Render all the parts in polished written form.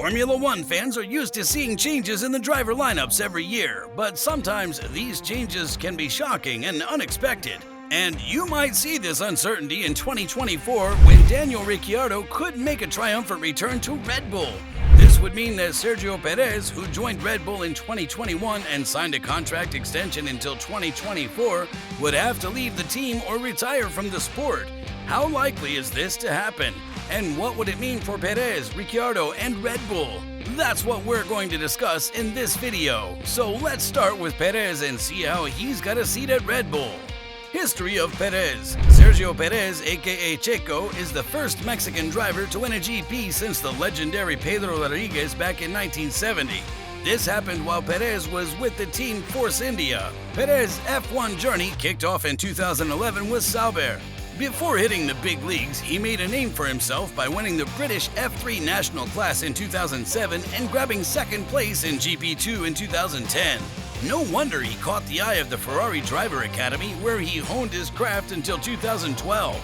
Formula One fans are used to seeing changes in the driver lineups every year, but sometimes these changes can be shocking and unexpected. And you might see this uncertainty in 2024 when Daniel Ricciardo could make a triumphant return to Red Bull. This would mean that Sergio Perez, who joined Red Bull in 2021 and signed a contract extension until 2024, would have to leave the team or retire from the sport. How likely is this to happen? And what would it mean for Perez, Ricciardo, and Red Bull? That's what we're going to discuss in this video. So let's start with Perez and see how he's got a seat at Red Bull. History of Perez. Sergio Perez, aka Checo, is the first Mexican driver to win a GP since the legendary Pedro Rodriguez back in 1970. This happened while Perez was with the team Force India. Perez's F1 journey kicked off in 2011 with Sauber. Before hitting the big leagues, he made a name for himself by winning the British F3 national class in 2007 and grabbing second place in GP2 in 2010. No wonder he caught the eye of the Ferrari Driver Academy, where he honed his craft until 2012.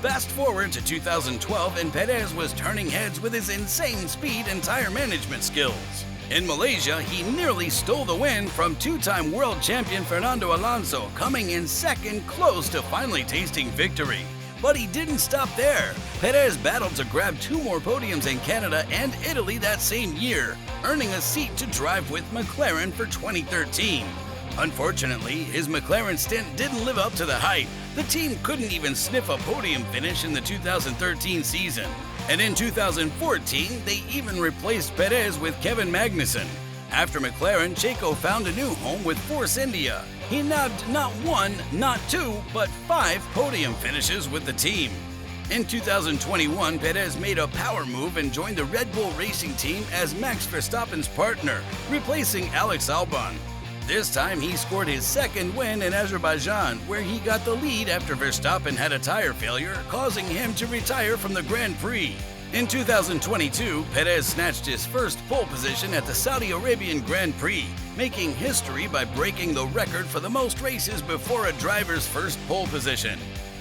Fast forward to 2012 and Perez was turning heads with his insane speed and tire management skills. In Malaysia, he nearly stole the win from two-time world champion Fernando Alonso, coming in second, close to finally tasting victory. But he didn't stop there. Perez battled to grab 2 more podiums in Canada and Italy that same year, earning a seat to drive with McLaren for 2013. Unfortunately, his McLaren stint didn't live up to the hype. The team couldn't even sniff a podium finish in the 2013 season. And in 2014, they even replaced Perez with Kevin Magnussen. After McLaren, Checo found a new home with Force India. He nabbed not 1, not 2, but 5 podium finishes with the team. In 2021, Perez made a power move and joined the Red Bull Racing team as Max Verstappen's partner, replacing Alex Albon. This time, he scored his second win in Azerbaijan, where he got the lead after Verstappen had a tire failure, causing him to retire from the Grand Prix. In 2022, Perez snatched his first pole position at the Saudi Arabian Grand Prix, making history by breaking the record for the most races before a driver's first pole position.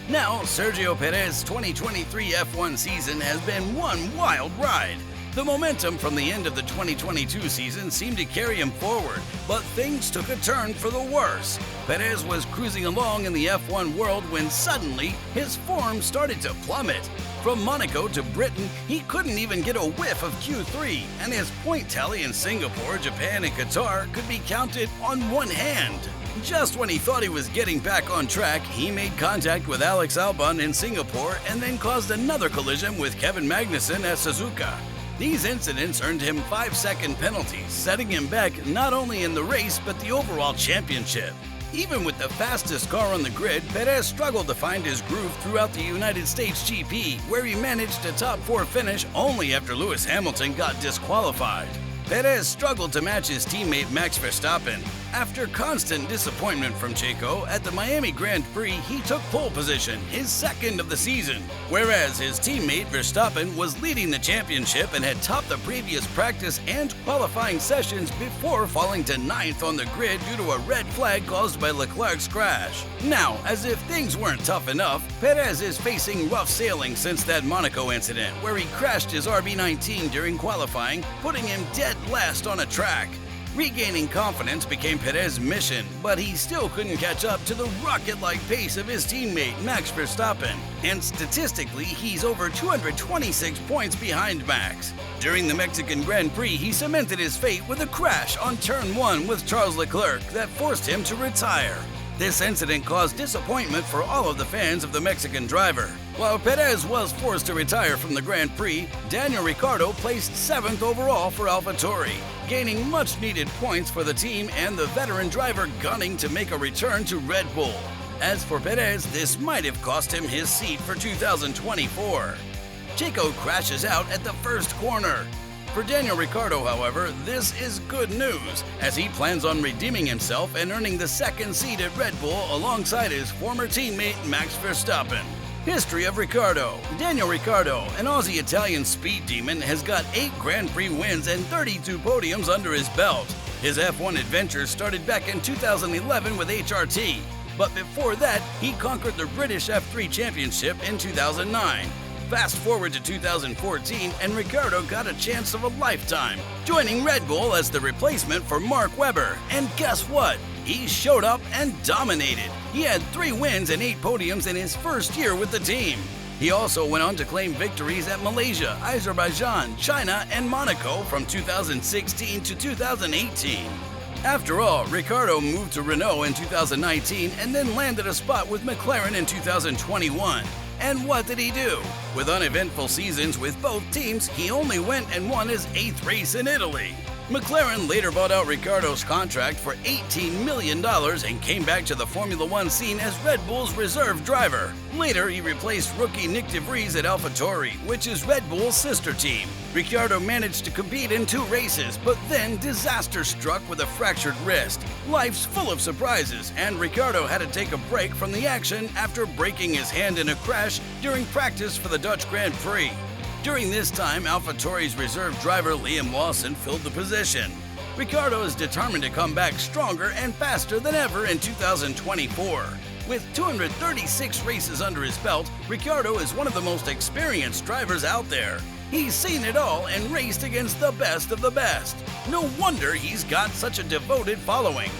Now, Sergio Perez's 2023 F1 season has been one wild ride. The momentum from the end of the 2022 season seemed to carry him forward, but things took a turn for the worse. Perez was cruising along in the F1 world when suddenly his form started to plummet. From Monaco to Britain, he couldn't even get a whiff of Q3, and his point tally in Singapore, Japan, and Qatar could be counted on one hand. Just when he thought he was getting back on track, he made contact with Alex Albon in Singapore and then caused another collision with Kevin Magnussen at Suzuka. These incidents earned him 5-second penalties, setting him back not only in the race but the overall championship. Even with the fastest car on the grid, Perez struggled to find his groove throughout the United States GP, where he managed a top 4 finish only after Lewis Hamilton got disqualified. Perez struggled to match his teammate Max Verstappen. After constant disappointment from Checo, at the Miami Grand Prix he took pole position, his second of the season, whereas his teammate Verstappen was leading the championship and had topped the previous practice and qualifying sessions before falling to 9th on the grid due to a red flag caused by Leclerc's crash. Now, as if things weren't tough enough, Perez is facing rough sailing since that Monaco incident, where he crashed his RB19 during qualifying, putting him dead last on a track. Regaining confidence became Perez's mission, but he still couldn't catch up to the rocket-like pace of his teammate Max Verstappen, and statistically he's over 226 points behind Max. During the Mexican Grand Prix, he cemented his fate with a crash on Turn 1 with Charles Leclerc that forced him to retire. This incident caused disappointment for all of the fans of the Mexican driver. While Perez was forced to retire from the Grand Prix, Daniel Ricciardo placed 7th overall for AlphaTauri, gaining much-needed points for the team and the veteran driver gunning to make a return to Red Bull. As for Perez, this might have cost him his seat for 2024. Checo crashes out at the first corner. For Daniel Ricciardo, however, this is good news, as he plans on redeeming himself and earning the second seat at Red Bull alongside his former teammate Max Verstappen. History of Ricciardo. Daniel Ricciardo, an Aussie-Italian speed demon, has got 8 Grand Prix wins and 32 podiums under his belt. His F1 adventure started back in 2011 with HRT, but before that, he conquered the British F3 Championship in 2009. Fast forward to 2014, and Ricciardo got a chance of a lifetime, joining Red Bull as the replacement for Mark Webber. And guess what? He showed up and dominated. He had 3 wins and 8 podiums in his first year with the team. He also went on to claim victories at Malaysia, Azerbaijan, China, and Monaco from 2016 to 2018. After all, Ricciardo moved to Renault in 2019 and then landed a spot with McLaren in 2021. And what did he do? With uneventful seasons with both teams, he only went and won his 8th race in Italy. McLaren later bought out Ricciardo's contract for $18 million and came back to the Formula One scene as Red Bull's reserve driver. Later, he replaced rookie Nick de Vries at AlphaTauri, which is Red Bull's sister team. Ricciardo managed to compete in 2 races, but then disaster struck with a fractured wrist. Life's full of surprises, and Ricciardo had to take a break from the action after breaking his hand in a crash during practice for the Dutch Grand Prix. During this time, AlphaTauri's reserve driver Liam Lawson filled the position. Ricciardo is determined to come back stronger and faster than ever in 2024. With 236 races under his belt, Ricciardo is one of the most experienced drivers out there. He's seen it all and raced against the best of the best. No wonder he's got such a devoted following.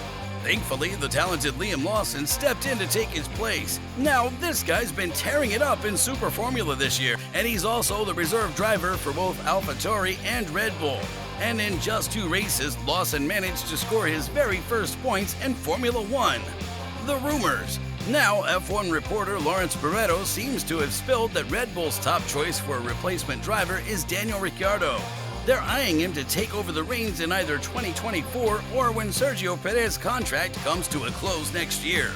Thankfully, the talented Liam Lawson stepped in to take his place. Now, this guy's been tearing it up in Super Formula this year, and he's also the reserve driver for both AlphaTauri and Red Bull. And in just 2 races, Lawson managed to score his very first points in Formula One. The rumors. Now, F1 reporter Lawrence Barreto seems to have spilled that Red Bull's top choice for a replacement driver is Daniel Ricciardo. They're eyeing him to take over the reins in either 2024 or when Sergio Perez's contract comes to a close next year.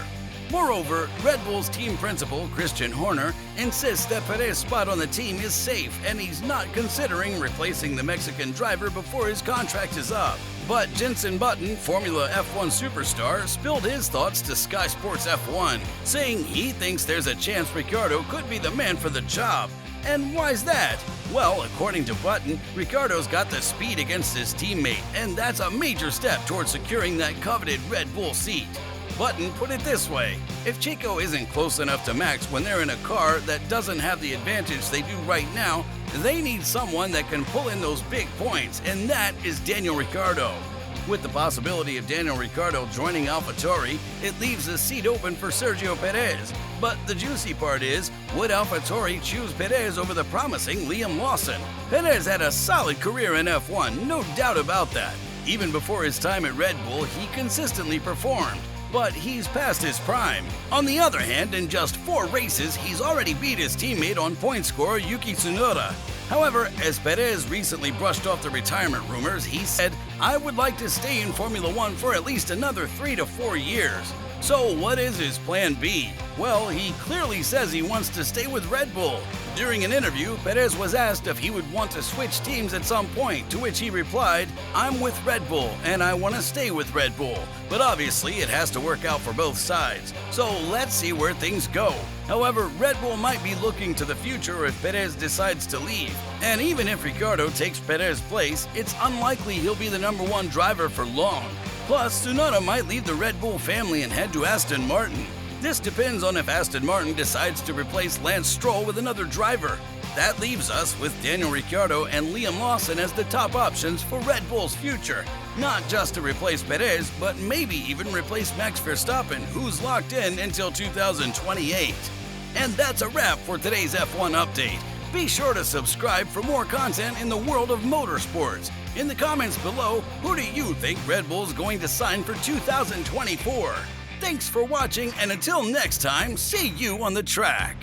Moreover, Red Bull's team principal, Christian Horner, insists that Perez's spot on the team is safe and he's not considering replacing the Mexican driver before his contract is up. But Jenson Button, Formula F1 superstar, spilled his thoughts to Sky Sports F1, saying he thinks there's a chance Ricciardo could be the man for the job. And why's that? Well, according to Button, Ricciardo's got the speed against his teammate, and that's a major step towards securing that coveted Red Bull seat. Button put it this way: if Checo isn't close enough to Max when they're in a car that doesn't have the advantage they do right now, they need someone that can pull in those big points, and that is Daniel Ricciardo. With the possibility of Daniel Ricciardo joining AlphaTauri, it leaves a seat open for Sergio Perez. But the juicy part is, would AlphaTauri choose Perez over the promising Liam Lawson? Perez had a solid career in F1, no doubt about that. Even before his time at Red Bull, he consistently performed. But he's past his prime. On the other hand, in just 4 races, he's already beat his teammate on point scorer Yuki Tsunoda. However, as Perez recently brushed off the retirement rumors, he said, "I would like to stay in Formula One for at least another 3 to 4 years. So what is his plan B? Well, he clearly says he wants to stay with Red Bull. During an interview, Perez was asked if he would want to switch teams at some point, to which he replied, "I'm with Red Bull, and I want to stay with Red Bull. But obviously, it has to work out for both sides. So let's see where things go." However, Red Bull might be looking to the future if Perez decides to leave. And even if Ricciardo takes Perez's place, it's unlikely he'll be the #1 driver for long. Plus, Tsunoda might leave the Red Bull family and head to Aston Martin. This depends on if Aston Martin decides to replace Lance Stroll with another driver. That leaves us with Daniel Ricciardo and Liam Lawson as the top options for Red Bull's future. Not just to replace Perez, but maybe even replace Max Verstappen, who's locked in until 2028. And that's a wrap for today's F1 update. Be sure to subscribe for more content in the world of motorsports. In the comments below, who do you think Red Bull's going to sign for 2024? Thanks for watching, and until next time, see you on the track.